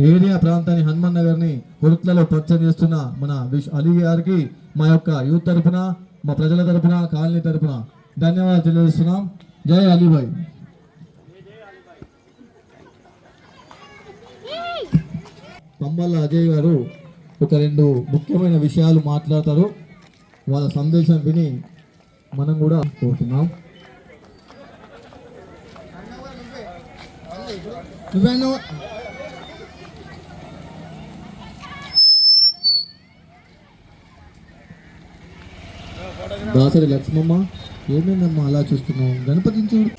Area ప్రాంతాన్ని హనుమాన్ నగర్ ని కొలుట్లలో పరిచయం చేస్తున్న మన అలీ గారికి మా యొక్క యూత్ తరపున, మా ప్రజల తరపున, కాలనీ తరపున ధన్యవాదాలు తెలియజేస్తున్నాం. జై అలీభాయ్. పంబల్ల అజయ్ గారు ఒక 2 ముఖ్యమైన విషయాలు మాట్లాడతారు. వాళ్ళ సందేశం విని మనం కూడా కోరుతున్నాం. దాసరి లక్ష్మమ్మ, ఏమేనమ్మా అలా చూస్తున్నావు? గణపతిని చూడు.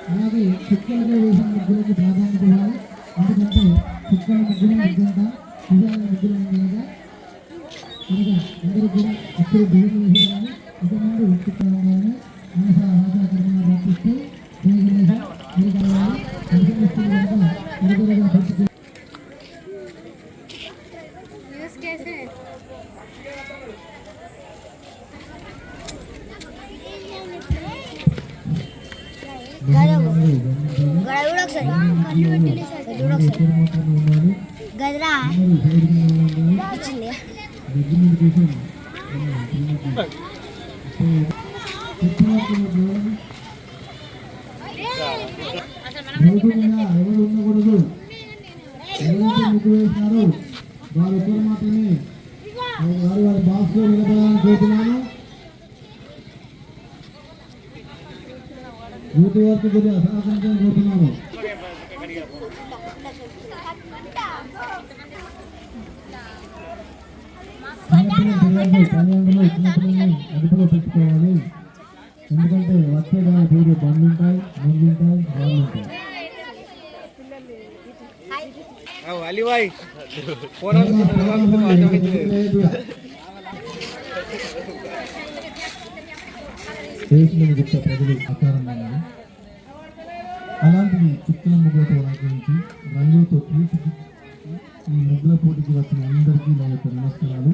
అలాగే చుక్కలుగా వేసిన ముగ్గులకి ప్రాధాన్యత ఇవ్వాలి. ఎందుకంటే చుక్కల ముగ్గులు ముగ్గుంటా విజయాల ముగ్గులు ఉండగా అందరూ కూడా అప్పుడు దేవుడు వేసేయాలి. ఇంతమంది వ్యక్తిత్వాన్ని మనస ఆచారకరణ ప్రార్థిస్తూ ఎవరు ఉండకూడదు. ఎవరైతే ముగ్గు వేసినారో వారు ఒక్కరు మాత్రమే వారి బాక్స్ లో నిలబడాలని కోరుతున్నాను. యూత్ వరకు కొద్దిగా సహకరించాలని కోరుతున్నాను. అదుపులో పెట్టుకోవాలి. ఎందుకంటే వచ్చే దాని పేరు బండ్లు ఉంటాయి, ముందు ఉంటాయి, రాళ్ళు ఉంటాయి. ప్రజలు ఆకారంగా అలాంటివి చుక్కల ముగ్గులతో అలంకరించి రంగులతో తీర్చిదిద్ది ఈ ముగ్గుల పోటీకి వచ్చిన అందరికీ నా యొక్క నమస్కారాలు.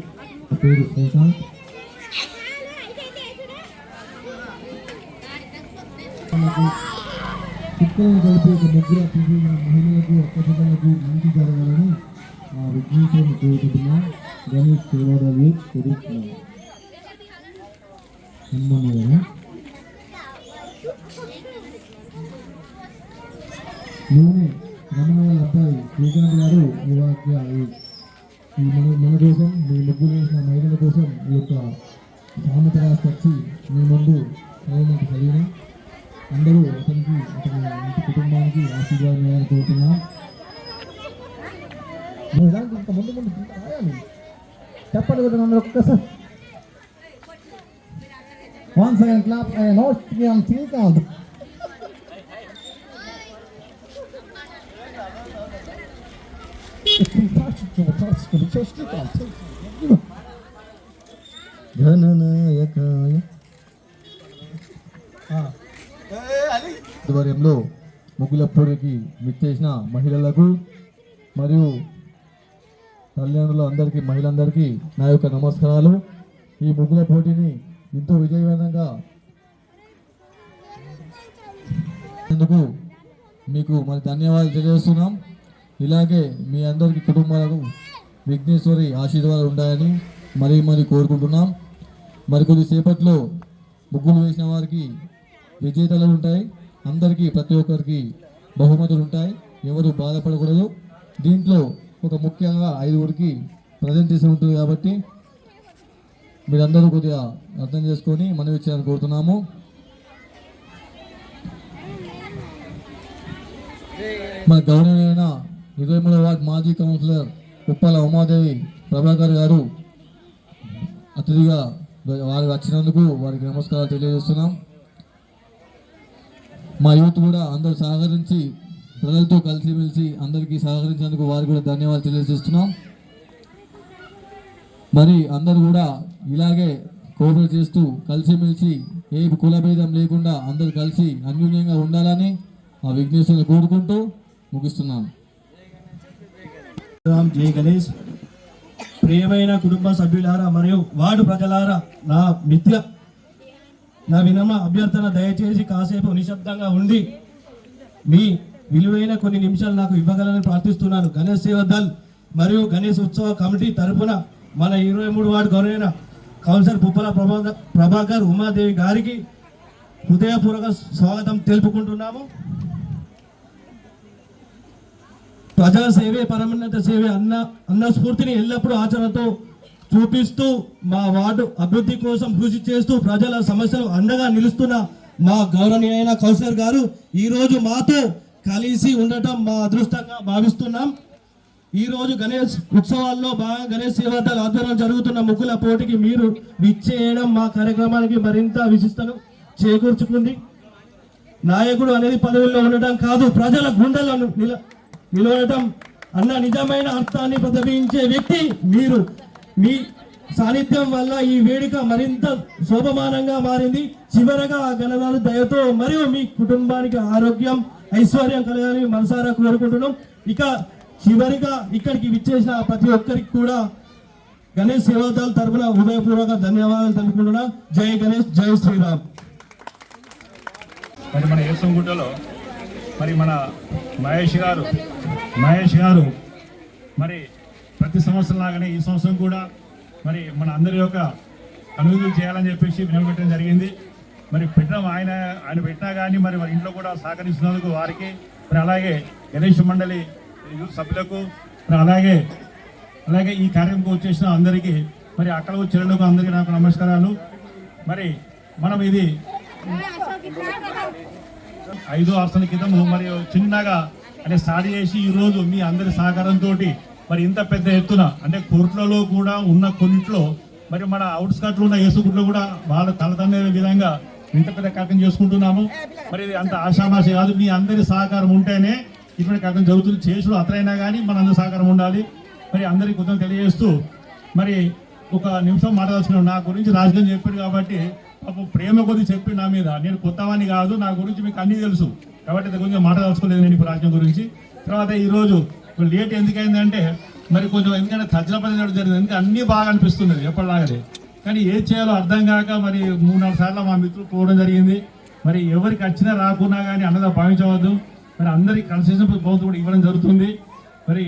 నా పేరు శ్రీకాంత్. చుక్కలను కలిపి ఒక ముగ్గుల తిరిగి మహిళలకు అక్కడిలకు మంచి జరగాలని ఆ విఘ్నేశ్వరుని కోరుకుంటున్నా. గణేష్ సేవాదాలు కోరుతున్నాను. నేనే రమణ వాళ్ళ అబ్బాయి శ్రీకాంత్ గారు మన కోసం మీ ముగ్గురు వేసిన మహిళల కోసం ఈ యొక్క సామెత రాసి మీ ముందు చదవమంటే చదివిన అందరూ అతని ఇంటి కుటుంబానికి ఆశీర్వాదం ఇవ్వాలని కోరుతున్నాం. ఇంత ముందు రాయాలి చెప్పండి కదా అందరూ ఒక్కసారి. One second clap and not young Srikanth. ఘననాయకాయ ఆధ్వర్యంలో ముగ్గుల పోటీకి విచ్చేసిన మహిళలకు మరియు తల్లిదండ్రులు అందరికీ మహిళలందరికీ నా యొక్క నమస్కారాలు. ఈ ముగ్గుల పోటీని ఎంతో విజయవంతంగా అందుకు మీకు మరి ధన్యవాదాలు తెలియజేస్తున్నాం. ఇలాగే మీ అందరికీ కుటుంబాలకు విఘ్నేశ్వరి ఆశీర్వాదాలు ఉంటాయని మరీ కోరుకుంటున్నాం. మరికొద్ది సేపట్లో ముగ్గులు వేసిన వారికి విజేతలు ఉంటాయి. అందరికీ ప్రతి ఒక్కరికి బహుమతులు ఉంటాయి. ఎవరు బాధపడకూడదు. దీంట్లో ఒక ముఖ్యంగా 5గురికి ప్రజెంటేషన్ ఉంటుంది కాబట్టి మీరందరూ కొద్దిగా అర్థం చేసుకొని మనవి ఇచ్చారని కోరుతున్నాము. మన గౌరవనీయ 23వ వార్డు మాజీ కౌన్సిలర్ ఉప్పల ఉమాదేవి ప్రభాకర్ గారు అతిథిగా వారు వచ్చినందుకు వారికి నమస్కారాలు తెలియజేస్తున్నాం. మా యూత్ కూడా అందరూ సహకరించి ప్రజలతో కలిసిమెలిసి అందరికీ సహకరించినందుకు వారికి కూడా ధన్యవాదాలు తెలియజేస్తున్నాం. మరి అందరూ కూడా ఇలాగే కోఆపరేట్ చేస్తూ కలిసిమెలిసి ఏ కులభేదం లేకుండా అందరూ కలిసి అన్యోన్యంగా ఉండాలని ఆ విఘ్నేశ్వరుని కోరుకుంటూ ముగిస్తున్నాను. జై గణేష్. ప్రియమైన కుటుంబ సభ్యులారా మరియు వార్డు ప్రజలారా, నా వినమ్ర అభ్యర్థన దయచేసి కాసేపు నిశ్శబ్దంగా ఉండి మీ విలువైన కొన్ని నిమిషాలు నాకు ఇవ్వగలని ప్రార్థిస్తున్నాను. గణేష్ సేవ దళ్ మరియు గణేష్ ఉత్సవ కమిటీ తరఫున మన 23 వార్డు గౌరవైన కౌన్సిలర్ పుప్పల ప్రభాకర్ ఉమాదేవి గారికి హృదయపూర్వక స్వాగతం తెలుపుకుంటున్నాము. ప్రజా సేవే పరమోన్నత సేవే అన్న స్ఫూర్తిని ఎల్లప్పుడూ ఆచరణతో చూపిస్తూ మా వార్డు అభివృద్ధి కోసం కృషి చేస్తూ ప్రజల సమస్యలు అండగా నిలుస్తున్న మా గౌరవనీయమైన కౌన్సిలర్ గారు ఈరోజు మాతో కలిసి ఉండటం మా అదృష్టంగా భావిస్తున్నాం. ఈరోజు గణేష్ ఉత్సవాల్లో భాగంగా గణేష్ సేవాదళ ఆధ్వర్యంలో జరుగుతున్న ముగ్గుల పోటీకి మీరు విచ్చేయడం మా కార్యక్రమానికి మరింత విశిష్టను చేకూర్చుకుంది. నాయకుడు అనేది పదవుల్లో ఉండటం కాదు, ప్రజల గుండెలను నిలవడం అన్న నిజమైన అర్థాన్ని ప్రతిబింబించే వ్యక్తి మీరు. మీ సాన్నిధ్యం వల్ల ఈ వేడుక మరింత శోభమానంగా మారింది. చివరగా గణనాథ దయతో మరియు మీ కుటుంబానికి ఆరోగ్యం ఐశ్వర్యం కలగాలని మనసారా కోరుకుంటున్నాం. ఇక చివరిగా ఇక్కడికి విచ్చేసిన ప్రతి ఒక్కరికి కూడా గణేష్ సేవాదళ తరఫున హృదయపూర్వక ధన్యవాదాలు తెలుపుకుంటున్నా. జై గణేష్, జై శ్రీరామ్. మరి మన యేసంగుట్టలో మరి మన మహేష్ గారు మరి ప్రతి సంవత్సరం లాగానే ఈ సంవత్సరం కూడా మరి మన అందరి యొక్క అనుమతులు చేయాలని చెప్పేసి వినబెట్టడం జరిగింది. మరి పెట్టడం ఆయన పెట్టినా కానీ మరి వారి ఇంట్లో కూడా సహకరిస్తున్నందుకు వారికి మరి అలాగే గణేష్ మండలి యూత్ సభ్యులకు మరి అలాగే ఈ కార్యక్రమం వచ్చేసిన అందరికీ మరి అక్కలకు చెల్లెలకు అందరికీ నాకు నమస్కారాలు. మరి మనం ఇది 5-6 సంవత్సరాల క్రితం మరి చిన్నగా అంటే స్టార్ట్ చేసి ఈరోజు మీ అందరి సహకారంతో మరి ఇంత పెద్ద ఎత్తున అంటే కోర్టులలో కూడా ఉన్న కొన్నిట్లో మరి మన అవుట్స్కట్లో ఉన్న యేసుగుట్లో కూడా వాళ్ళ తలతండే విధంగా ఇంత పెద్ద కార్యక్రమం చేసుకుంటున్నాము. మరి ఇది అంత ఆషామాషి కాదు, మీ అందరి సహకారం ఉంటేనే ఇటువంటి కార్యక్రమం జరుగుతుంది. చేసుడు అతనైనా కానీ మన అందరి సహకారం ఉండాలి. మరి అందరికీ కొంచెం తెలియజేస్తూ మరి ఒక నిమిషం మాట్లాడాల్సిన నా గురించి రాజకీయం చెప్పాడు కాబట్టి పాపం ప్రేమ కొద్ది చెప్పి నా మీద, నేను కొత్తవాణి కాదు, నా గురించి మీకు అన్నీ తెలుసు కాబట్టి కొంచెం మాట్లాడాల్సుకోలేదు నేను ఇప్పుడు రాజకీయం గురించి. తర్వాత ఈరోజు లేట్ ఎందుకైందంటే మరి కొంచెం ఎందుకంటే తజ్జలపతి జరిగింది, ఎందుకంటే అన్నీ బాగా అనిపిస్తున్నది ఎప్పటిలాగానే, కానీ ఏం చేయాలో అర్థం కాక మరి 3-4 సార్లు మా మిత్రులు పోవడం జరిగింది. మరి ఎవరికి వచ్చినా రాకున్నా కానీ అన్నదా భావించవద్దు. మరి అందరికి కన్సెషన్ ప్రభుత్వం కూడా ఇవ్వడం జరుగుతుంది. మరి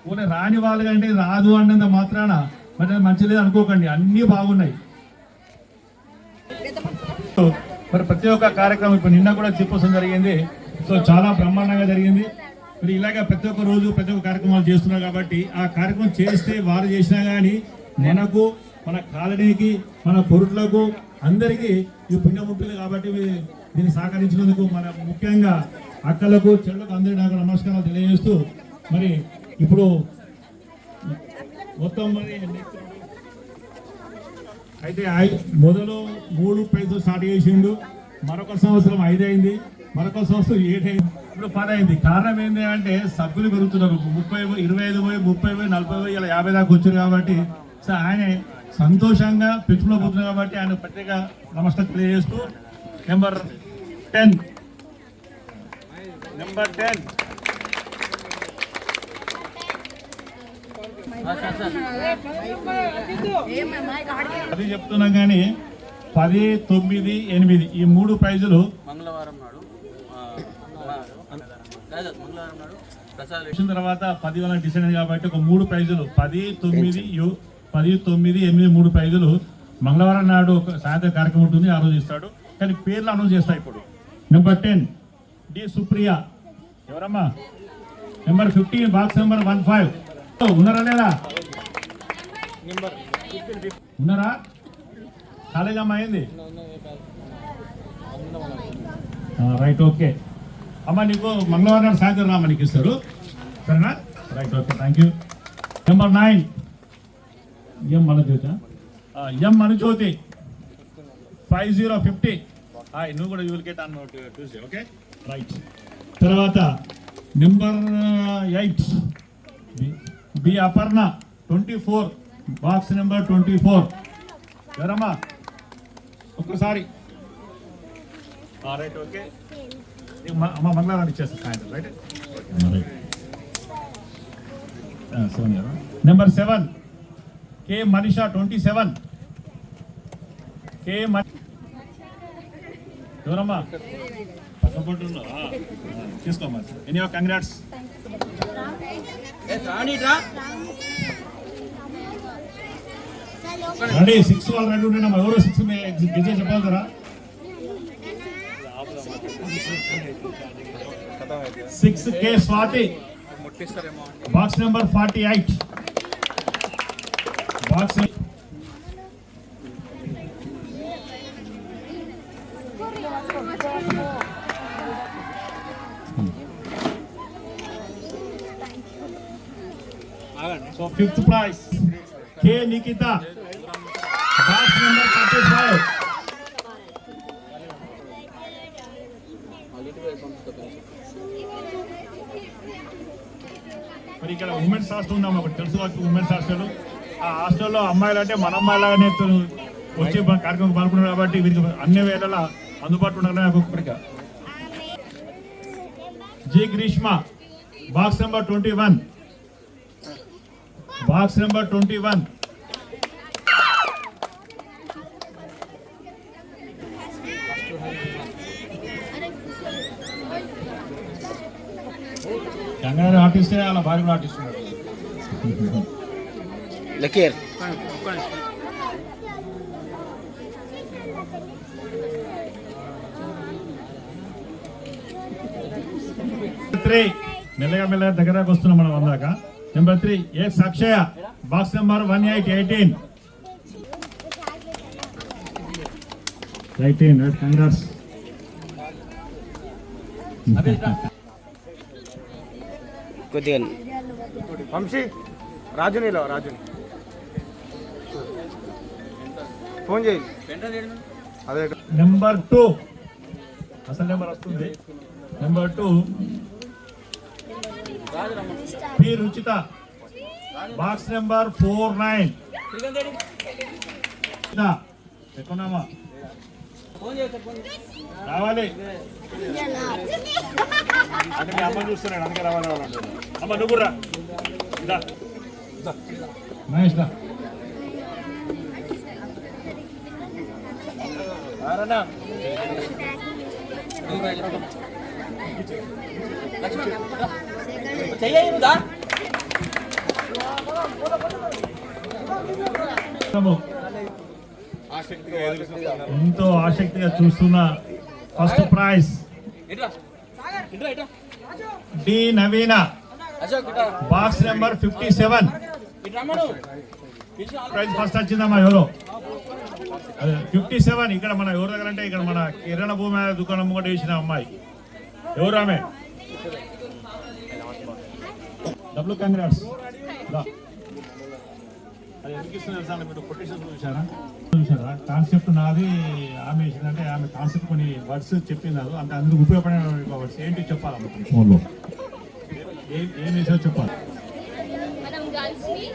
పోనీ రాని వాళ్ళు కంటే రాదు అన్నంత మాత్రాన మరి మంచి లేదు అనుకోకండి, అన్నీ బాగున్నాయి. మరి ప్రతి ఒక్క కార్యక్రమం ఇప్పుడు నిన్న కూడా చెప్పడం జరిగింది. సో చాలా బ్రహ్మాండంగా జరిగింది. మరి ఇలాగ ప్రతి ఒక్క రోజు ప్రతి ఒక్క కార్యక్రమాలు చేస్తున్నారు కాబట్టి ఆ కార్యక్రమం చేస్తే వారు చేసినా కానీ మనకు, మన కాలనీకి, మన కొరుట్లకు అందరికీ ఈ పుణ్యం ఉంటుంది. కాబట్టి దీన్ని సహకరించినందుకు మన ముఖ్యంగా అక్కలకు చెల్లకు అందరికీ నాకు నమస్కారాలు తెలియజేస్తూ మరి ఇప్పుడు మొత్తం మరి అయితే మొదలు 3 ప్రైజులు స్టార్ట్ చేసిండు, మరొక సంవత్సరం 5 అయింది, మరొక సంవత్సరం 7 అయింది, ఇప్పుడు 10 అయింది. కారణం ఏంటి అంటే సభ్యులు పెరుగుతున్నారు, 30, 25, 30, 40, ఇలా 50 దాకా వచ్చారు కాబట్టి సో ఆయన సంతోషంగా పెంచుకుని పోతున్నారు కాబట్టి ఆయన ప్రత్యేక నమస్కారం తెలియజేస్తూ నెంబర్ 10 అది చెప్తున్నాం కానీ 10, 9, 8 ఈ 3 ప్రైజులు మంగళవారం నాడు వచ్చిన తర్వాత 10 వల్ల డిసైడ్ అయింది కాబట్టి ఒక 3 ప్రైజులు 10, 9, 8 3 ప్రైజులు మంగళవారం నాడు ఒక సాయంత్రం కార్యక్రమం ఉంటుంది, ఆ రోజు ఇస్తాడు. కానీ పేర్లు అనౌన్స్ చేస్తా ఇప్పుడు. నెంబర్ 10 డి సుప్రియ, ఎవరమ్మా? నెంబర్ 15 బాక్స్ నెంబర్ 15 ఉన్నారా లేదా? ఉన్నారా? కాలేజ్ అమ్మా అయింది రైట్, ఓకే అమ్మ. నీకు మంగళవారం నాడు సాయంత్రం రామా, నీకు ఇస్తారు, సరేనా? Right, okay, thank you. Number 9 M Manajyothi, M 5050. నువ్వు కూడా you will get on Tuesday, okay, right. తర్వాత number 8 B Aparna 24 box number 24 ఎవరమ్మా? ఒక్కసారి రైట్, ఓకే. అమ్మ మంగళవారం ఇచ్చేస్తా సాయంత్రం, right. Number 7 K Manisha 27 K ఎవరమ్మా? పక్కపట్టులో తీసుకోమ్మా. Any congrats. రండి 6 వాళ్ళు రెడీ ఉంటేనమ్మా. ఎవరో 6 గెలిచే చెప్పగలరా? 6 K Swathi box number 48 box so 5th prize K Nikhitha box number 35. మరి ఇక్కడ ఉమెన్స్ హాస్టల్ ఉందాం, ఒకటి తెలుసు కాబట్టి ఉమెన్స్ హాస్టల్. ఆ హాస్టల్లో అమ్మాయిలు అంటే మన అమ్మాయిలాగానే వచ్చి కార్యక్రమం పాల్గొన్నారు కాబట్టి వీరికి అన్ని వేళలా అందుబాటులో ఉండాలని నాకు కోరిక. G Grishma box number 21 box number 21. Gangadhar ఆర్టిస్టే అలా భార్య కూడా ఆర్టిస్ట్ ఉన్నారు. మెల్లగా మెల్లగా దగ్గరకు వస్తున్నాం మనం అందాక. నెంబర్ 3 ఏ అక్షయ బాక్స్ నెంబర్ 1818. కంగ్రాట్స్. కొద్దిగా వంశీ రాజునిలో రాజుని ఫోన్ చేయి. అదే నెంబర్ 2 అసలు నెంబర్ వస్తుంది. Number 2 P Ruchita box number 49. ఎక్కడున్నామా రావాలి అంటే మీ అమ్మ చూస్తున్నాడు అందుకే రావాలి అంటున్నాడు. అమ్మ నువ్వు కూడా మహేష్ రా. ఎంతో ఆసక్తిగా చూస్తున్న ఫస్ట్ ప్రైజ్ డి నవీన బాక్స్ నెంబర్ 57. ప్రైజ్ ఫస్ట్ వచ్చిందమ్మా ఎవరో 57. ఇక్కడ మన ఎవరి దగ్గర అంటే ఇక్కడ మన కిరణ భూమి దుకాణం కూడా వేసిన అమ్మాయి ఎవరు ఆమె. W congrats. అది ఎందుకు ఇస్తున్నారు సార్ మీరు కొటేషన్ చూసారా కాన్సెప్ట్ నాది ఆమె వేసిందంటే ఆమె కాన్సెప్ట్ కొన్ని వర్డ్స్ చెప్పినారు అంటే అందుకు ఉపయోగపడే వర్డ్స్ ఏంటి చెప్పాలి ఫోన్లో ఏం వేసారో చెప్పాలి. మనం గర్ల్స్ ని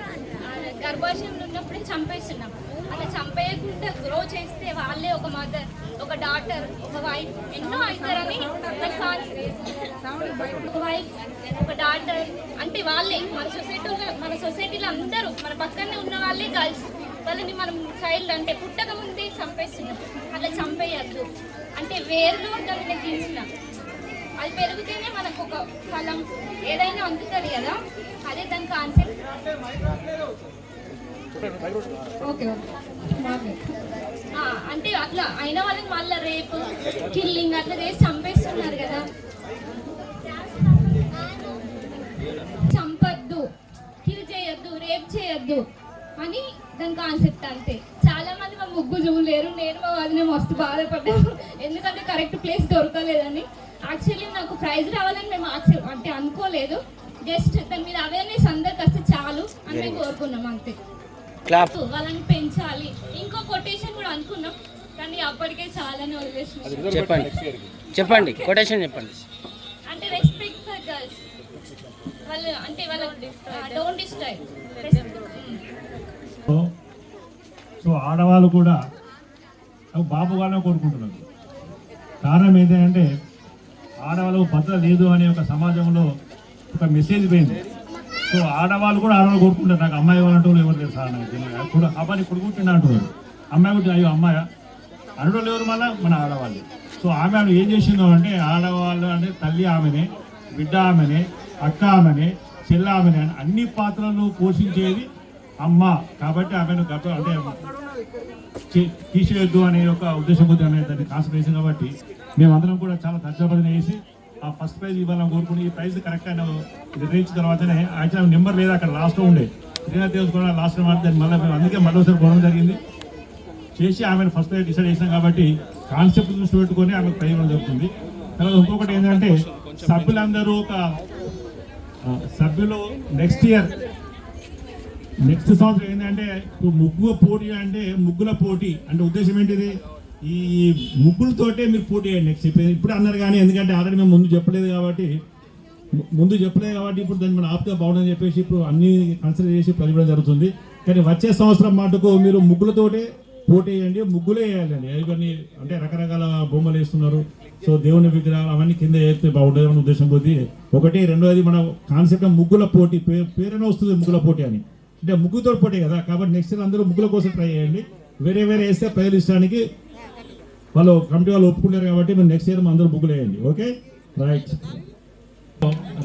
గర్భాశయంలో ఉన్నప్పుడే చంపేస్తున్నాం. అలా చంపేయకుండా గ్రో చేస్తే వాళ్ళే ఒక మదర్, ఒక డాటర్, ఒక వైఫ్ ఎన్నో అవుతారని ఒక వైఫ్, ఒక డాటర్ అంటే వాళ్ళే మన సొసైటీలో అందరూ మన పక్కనే ఉన్న వాళ్ళే గర్ల్స్. వాళ్ళని మనం చైల్డ్ అంటే పుట్టక ముందే చంపేస్తున్నాం. అలా చంపేయద్దు అంటే వేర్లు దాన్ని తీసినాం. అది పెరిగితేనే మనకు ఒక ఫలం ఏదైనా అందుతుంది కదా, అదే దాని కాన్సెప్ట్. అంటే అట్లా అయిన వాళ్ళని మళ్ళీ రేపు కిల్లింగ్ అట్లా చేసి చంపేస్తున్నారు కదా. చంపద్దు, కిల్ చేయొద్దు, రేప్ చేయొద్దు అని దాని కాన్సెప్ట్ అంతే. చాలా మంది మా ముగ్గు చూడలేరు. నేను మా వదిన మస్తు బాధపడ్డాను ఎందుకంటే కరెక్ట్ ప్లేస్ దొరకలేదని. యాక్చువల్లీ నాకు ప్రైజ్ రావాలని మేము అంటే అనుకోలేదు. జస్ట్ దాని మీద అవేర్నెస్ అందరికి వస్తే చాలు అని మేము కోరుకున్నాం అంతే. వాళ్ళని పెంచాలి. ఇంకో కొటేషన్ కూడా అనుకున్నాం కానీ అప్పటికే చాలని వదిలేసినాం. చెప్పండి కొటేషన్ చెప్పండి. అంటే రెస్పెక్ట్ ఫర్ గర్ల్స్, వాళ్ళు అంటే వాళ్ళ డోంట్ డిస్ట్రాయ్. సో ఆడవాళ్ళు కూడా బాబు వాళ్ళని కోరుకుంటున్నారు. కారణం ఏంటంటే ఆడవాళ్ళకు భద్రత లేదు అనే ఒక సమాజంలో ఒక మెసేజ్ పోయింది. సో ఆడవాళ్ళు కూడా ఆడవాళ్ళు కోరుకుంటారు. నాకు అమ్మాయి వాళ్ళంటూ ఎవరు లేదు సార్ నాకు అబ్బాయి కొడుకుంటున్నా అంటున్నారు. అమ్మాయి కూడా అయ్యో అమ్మాయ అనడం ఎవరు మళ్ళీ మన ఆడవాళ్ళు. సో ఆమె ఏం చేసిందో అంటే ఆడవాళ్ళు అంటే తల్లి ఆమెనే, బిడ్డ ఆమెనే, అక్క ఆమెనే, చెల్ల ఆమెనే అని అన్ని పాత్రలు పోషించేది అమ్మ. కాబట్టి ఆమెను అంటే తీసేయొద్దు అనే ఒక ఉద్దేశం అనేది దాన్ని కాన్సన్ట్రేషన్. కాబట్టి మేమందరం కూడా చాలా తర్జాబదిన వేసి ఆ ఫస్ట్ ప్రైజ్ ఇవ్వాలని కోరుకుని ఈ ప్రైజ్ కరెక్ట్ అయిన రీచ్ తర్వాతనే యాక్చువల్ నెంబర్ లేదు అక్కడ లాస్ట్లో ఉండే శ్రీనాథ్ దేవ్ కూడా లాస్ట్లో మాట్లాడి మళ్ళీ మేము అందుకే మళ్ళీ ఒకసారి పోవడం జరిగింది చేసి ఆమెను ఫస్ట్ ప్రైజ్ డిసైడ్ చేసినాం కాబట్టి కాన్సెప్ట్ దృష్టి పెట్టుకొని ఆమెకు ప్రైజ్ ఇవ్వడం జరుగుతుంది. తర్వాత ఇంకొకటి ఏంటంటే సభ్యులందరూ సభ్యులు నెక్స్ట్ సంవత్సరం ఏంటంటే ఇప్పుడు ముగ్గుల పోటీ అంటే ఉద్దేశం ఏంటిది ఈ ముగ్గులతోటే మీరు పోటీ చేయండి నెక్స్ట్ ఇప్పుడు అన్నారు కానీ ఎందుకంటే ఆల్రెడీ మేము ముందు చెప్పలేదు కాబట్టి ఇప్పుడు దాన్ని మనం ఆప్గా బాగుందని చెప్పేసి ఇప్పుడు అన్ని కన్సిడర్ చేసి ప్రతిభడం జరుగుతుంది. కానీ వచ్చే సంవత్సరం మటుకు మీరు ముగ్గులతోటే పోటీ చేయండి, ముగ్గులే వేయాలండి. ఇవన్నీ అంటే రకరకాల బొమ్మలు వేస్తున్నారు, సో దేవుని విగ్రహాలు అవన్నీ కింద వేస్తే బాగుంటుంది అనే ఉద్దేశం కొద్ది ఒకటి. రెండోది మన కాన్సెప్ట్ ముగ్గుల పోటీ పేరునే వస్తుంది ముగ్గుల పోటీ అని, అంటే ముగ్గుతో పోటీ కదా. కాబట్టి నెక్స్ట్ ఇయర్ అందరూ ముగ్గుల కోసం ట్రై చేయండి. వేరే వేస్తే ప్రైజులు ఇష్టానికి వాళ్ళు కమిటీ వాళ్ళు ఒప్పుకున్నారు కాబట్టి మీరు నెక్స్ట్ ఇయర్ అందరూ ముగ్గులు వేయండి. Okay right.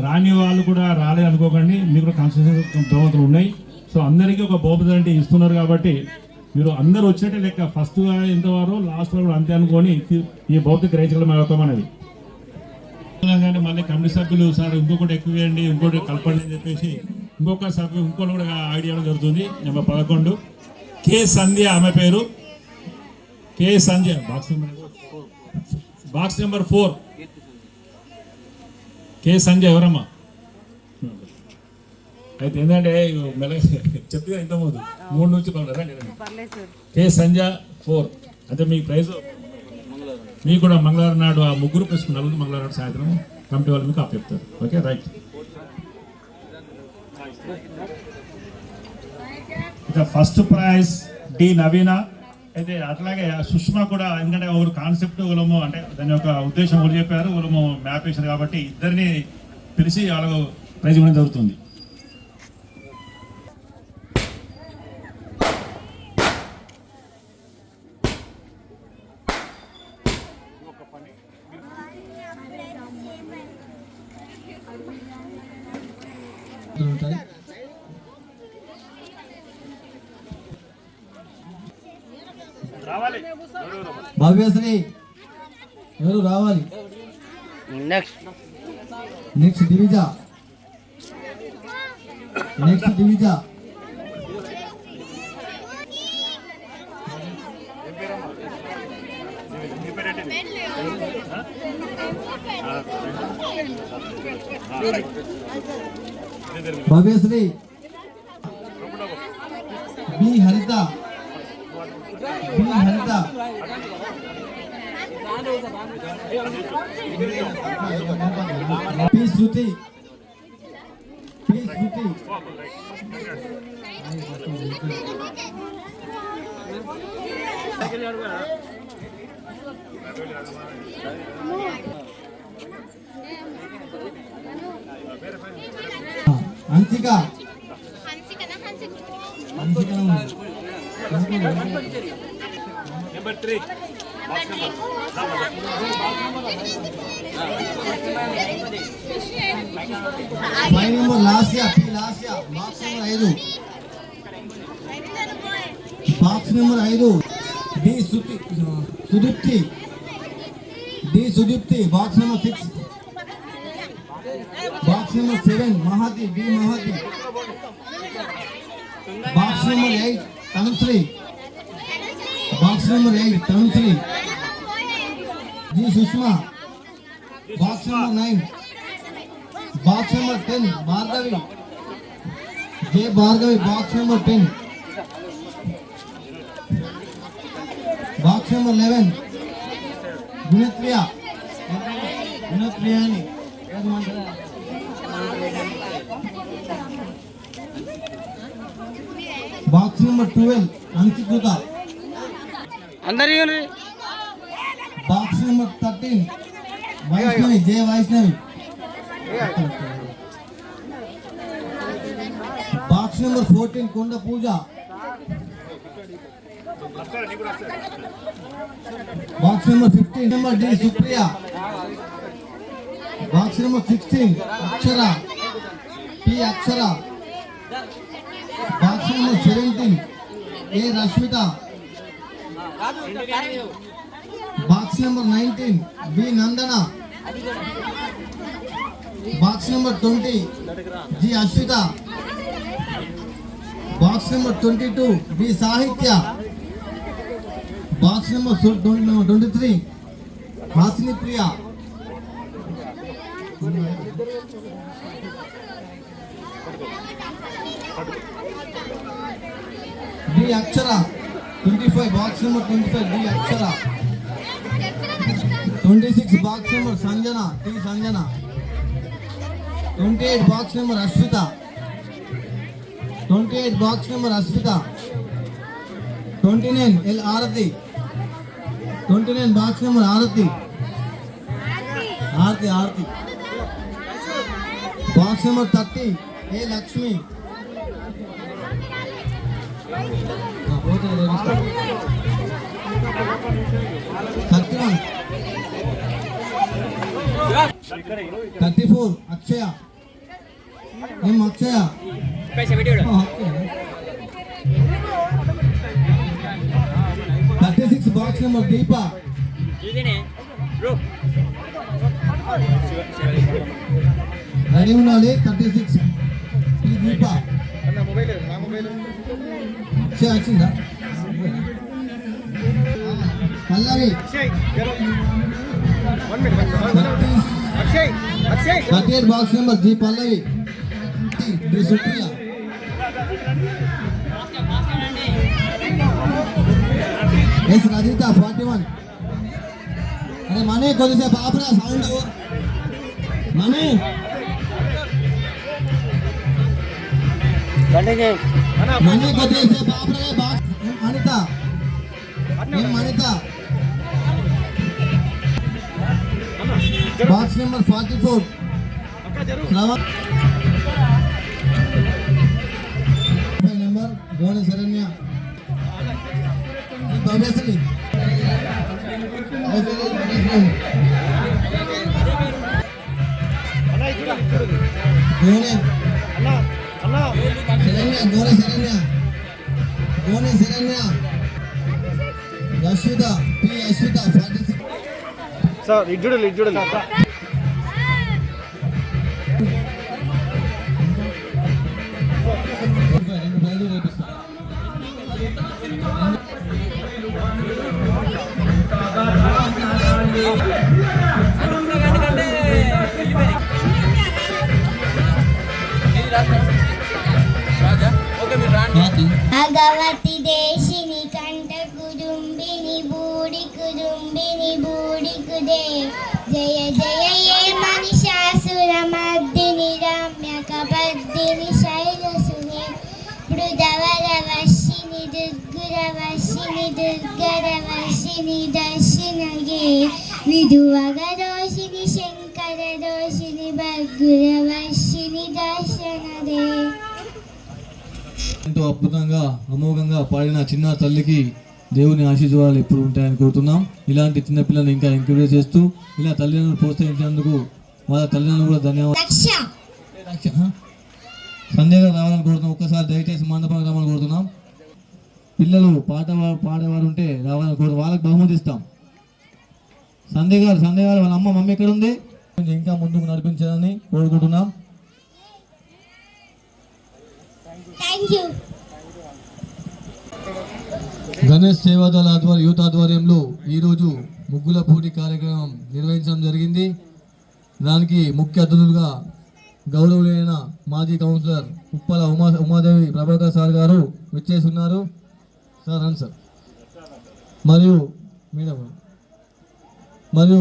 రాని వాళ్ళు కూడా రాలేదు అనుకోకండి, మీకు కాన్స్టిట్యూషన్ బహుమతులు ఉన్నాయి. సో అందరికీ ఒక బహుమతి అంటే ఇస్తున్నారు కాబట్టి మీరు అందరూ వచ్చినట్టే లెక్క. ఫస్ట్ ఎంతవారో లాస్ట్ వారు అంతే అనుకొని ఈ బహుమతి గ్రహించడం అవుతామన్నది. మళ్ళీ కమిటీ సభ్యులు సార్ ఇంకొకటి ఎక్కువ వేయండి, ఇంకోటి కలపండి అని చెప్పేసి ఇంకొక సభ్యు ఇంకోటి కూడా ఐడియా జరుగుతుంది. నెంబర్ 11 కే సంధ్య, ఆమె పేరు కే సంధ్య, బాక్స్ నెంబర్ 4 కే సంధ్య ఎవరమ్మా? అయితే ఏంటంటే చెప్తే ఇంతకుముందు 3 నుంచి కే సంధ్య 4 అంటే మీ ప్రైజ్ మీకు కూడా మంగళవారం నాడు ఆ ముగ్గురు ప్లస్ నలుగురు మంగళవారం నాడు సాయంత్రం కమిటీ వాళ్ళు మీకు చెప్తారు. Okay right. First prize D Naveena. అయితే అట్లాగే సుష్మా కూడా, ఎందుకంటే ఒకరు కాన్సెప్ట్ వాళ్ళము అంటే దాని యొక్క ఉద్దేశం ఒకరు చెప్పారు, వాళ్ళము మ్యాప్ వేశారు కాబట్టి ఇద్దరిని పిలిచి వాళ్ళకు ప్రైజ్ ఇవ్వడం జరుగుతుంది. ఉంటాయి. భవ్యశ్రీ ఎవరు రావాలి? Next Divija Bhavyasri B Haritha P Shruthi Hansika number 3 5 number Lasya box number 5 D Sudeepthi box number 6 box number 7 Mahathi box number 8 Tanusri G Sushma box number 9 box number 10 Bhargavi box number 10 box number 11 Gunapriya అని బాక్స్ నెంబర్ 12 అంకిత అందరి box number 13 Vaishnavi box number 14 Konda Pooja box number 15 number D Supriya box number 16 Akshara box number 17 A Rashmitha box number 19 B Nandana box number 20 G Ashwitha. Box number 22 B Sahithya. Box number 23 Hasini Priya. D Akshara 25 box number 25 D Akshara. 26 box number Sanjana T Sanjana. 28 box number Ashwitha. 28 box number Ashwitha. 29 L Aarathi. 29 box number Aarathi. Aarathi. Box number 30 A Lakshmi. 34 Akshaya M Akshaya. 36 box number Deepa. Ready ఉండాలి. 36 E Deepa. Akshaya వచ్చిందా? Pallavi. 38 box number G Pallavi. D Supriya. S Rajitha 41. అరే మనీ కొద్దిసేపు ఆపరా sound. Mani కొద్దిసేపు ఆపరా. Box Anitha. Anitha box number 44 Shravan. Number Goni Sharanya. Bhavyasri. Goni Sharanya. Ashwitha P Ashwitha 46. Sir ఇడ్జుడలు భగవతి దేశిని కంఠ కుదుంబిని బూడి కుదే. జయ జయ ఏ మనిషాసుర మర్దిని రమ్య కపర్దిని శైలసుని మృదవర వర్షిని దుర్గర వర్షిని దర్శనగే విధువగరోషిని శంకర దోషిని భగ్గుర వర్షిని దర్శనదే. ఎంతో అద్భుతంగా అమోఘంగా పాడిన చిన్న తల్లికి దేవుని ఆశీర్వాదాలు ఎప్పుడు ఉంటాయని కోరుతున్నాం. ఇలాంటి చిన్నపిల్లలు ఇంకా ఎంకరేజ్ చేస్తూ ఇలా తల్లిదండ్రులు ప్రోత్సహించినందుకు వాళ్ళ తల్లిదండ్రులు కూడా ధన్యవాదాలు. సంధ్య గారు రావాలని కోరుతున్నాం. ఒక్కసారి దయచేసి మండపం రావాలని కోరుతున్నాం. పిల్లలు పాడేవారు ఉంటే రావాలని కోరు వాళ్ళకి బహుమతి ఇస్తాం. సంధ్య గారు వాళ్ళ మమ్మీ ఎక్కడ ఉంది? ఇంకా ముందుకు నడిపించాలని కోరుకుంటున్నాం. గణేష్ సేవాదళ యూత్ ఆధ్వర్యంలో ఈరోజు ముగ్గుల పోటీ కార్యక్రమం నిర్వహించడం జరిగింది. దానికి ముఖ్య అతిథులుగా గౌరవులైన మాజీ కౌన్సిలర్ ఉప్పల ఉమాదేవి ప్రభాకర్ సార్ గారు విచ్చేస్తున్నారు. సార్ రండి సార్. మరియు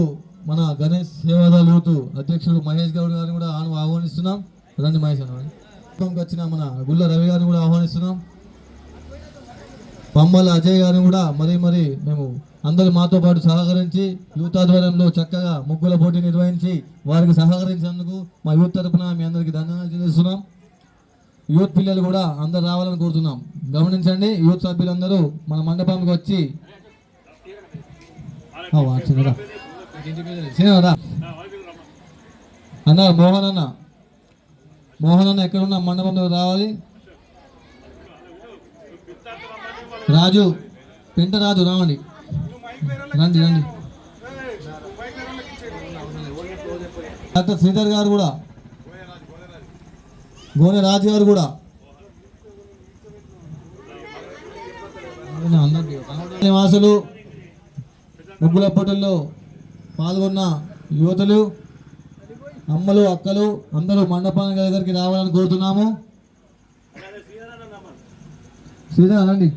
మన గణేష్ సేవాదళ యూత్ అధ్యక్షుడు మహేష్ గౌడ్ గారిని కూడా ఆహ్వానిస్తున్నాం. రండి మహేష్ అన్న. వచ్చిన మన గుళ్ళ రవి గారిని కూడా ఆహ్వానిస్తున్నాం. పమ్మల అజయ్ గారిని కూడా మరి మేము అందరూ మాతో పాటు సహకరించి యూత్ ఆధ్వర్యంలో చక్కగా ముగ్గుల పోటీ నిర్వహించి వారికి సహకరించినందుకు మా యూత్ తరఫున మీ అందరికీ ధన్యవాదాలు తెలియజేస్తున్నాం. యూత్ పిల్లలు కూడా అందరు రావాలని కోరుతున్నాం. గమనించండి, యూత్ సభ్యులందరూ మన మండపానికి వచ్చి అన్న మోహన్ అన్న ఎక్కడున్నా మండపంలో రావాలి. రాజు పెంటరాజు రావండి. రండి. డాక్టర్ శ్రీధర్ గారు కూడా గోనె రాజు గారు కూడా నివాసులు ముగ్గుల పోటీల్లో పాల్గొన్న యువతులు అమ్మలు అక్కలు అందరూ మండపానికి దగ్గరికి రావాలని కోరుతున్నాము. శ్రీధర్ రండి.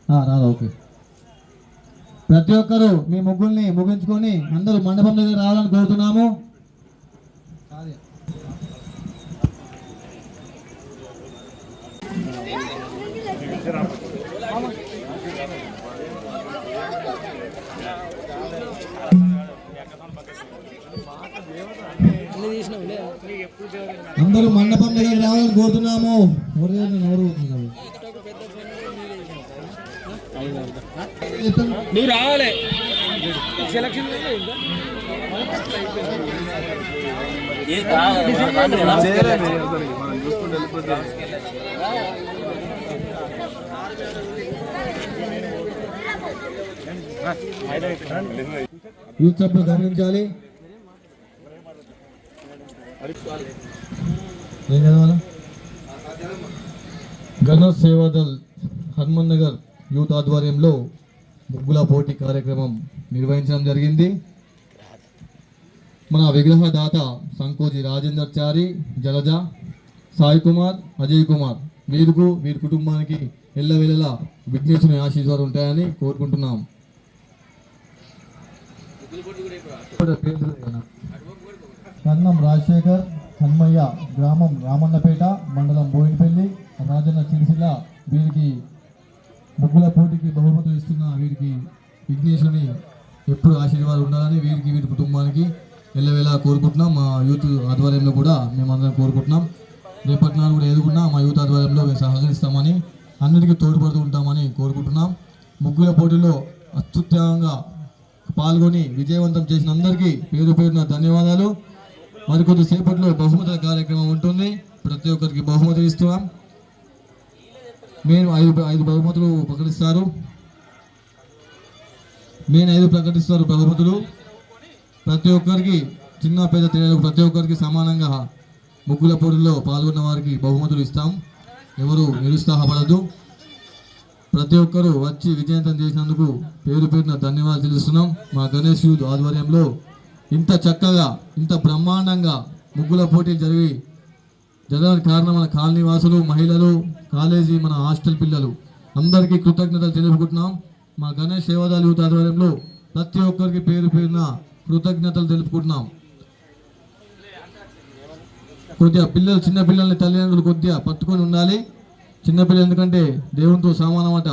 రాదా? ఓకే. ప్రతి ఒక్కరూ మీ ముగ్గుల్ని ముగించుకొని అందరూ మండపం దగ్గర రావాలని కోరుతున్నాము. అందరూ మండపం దగ్గర రావాలని కోరుతున్నాము. నువ్వు రావాలి సెలక్షన్ యూత్ సభ్యులు గమనించాలి. ఏం చదవాలా? గణ సేవాదల్ హనుమాన్ నగర్ యూత్ ఆధ్వర్యంలో ముగ్గుల పోటీ కార్యక్రమం నిర్వహించడం జరిగింది. మన విగ్రహదాత సంకోజి రాజేందర్ చారి, జలజ, సాయి కుమార్, అజయ్ కుమార్ వీరి కుటుంబానికి ఎల్లవేళలా విఘ్నేశ్వరుని ఆశీర్వాదాలు ఉంటాయని కోరుకుంటున్నాం. కన్నం రాజశేఖర్, హన్మయ్య, గ్రామం రామన్నపేట, మండలం బోయినపల్లి, రాజన్న సిరిసిల్ల వీరికి ముగ్గుల పోటీకి బహుమతులు ఇస్తున్న వీరికి విఘ్నేశ్వరుని ఎప్పుడు ఆశీర్వాదాలు ఉండాలని వీరి కుటుంబానికి ఎల్లవేళ కోరుకుంటున్నాం. మా యూత్ ఆధ్వర్యంలో కూడా మేమందరం కోరుకుంటున్నాం. రేపటి నాడు కూడా ఎదుగున్నా మా యూత్ ఆధ్వర్యంలో మేము సహకరిస్తామని అన్నిటికీ తోడ్పడుతూ ఉంటామని కోరుకుంటున్నాం. ముగ్గుల పోటీలో అత్యుత్తమంగా పాల్గొని విజయవంతం చేసిన అందరికీ పేరు పేరున ధన్యవాదాలు. మరికొద్ది సేపట్లో బహుమతుల కార్యక్రమం ఉంటుంది. ప్రతి ఒక్కరికి బహుమతులు ఇస్తున్నాం. మేము ఐదు బహుమతులు ప్రకటిస్తారు. బహుమతులు ప్రతి ఒక్కరికి చిన్న పెద్ద తేడా ప్రతి ఒక్కరికి సమానంగా ముగ్గుల పోటీల్లో పాల్గొన్న వారికి బహుమతులు ఇస్తాం. ఎవరు నిరుత్సాహపడద్దు. ప్రతి ఒక్కరూ వచ్చి విజయవంతం చేసినందుకు పేరు పేరున ధన్యవాదాలు తెలుస్తున్నాం. మా గణేష్ యూత్ ఆధ్వర్యంలో ఇంత చక్కగా ఇంత బ్రహ్మాండంగా ముగ్గుల పోటీలు జరగడానికి కారణం మన కాలనీ వాసులు, మహిళలు, కాలేజీ, మన హాస్టల్ పిల్లలు అందరికీ కృతజ్ఞతలు తెలుపుకుంటున్నాం. మా గణేష్ సేవాదాల యూత్ ఆధ్వర్యంలో ప్రతి ఒక్కరికి పేరు పేరున కృతజ్ఞతలు తెలుపుకుంటున్నాం. కొద్దిగా చిన్న పిల్లల్ని తల్లిదండ్రులు కొద్దిగా పట్టుకొని ఉండాలి. చిన్నపిల్లలు ఎందుకంటే దేవునితో సమానమట.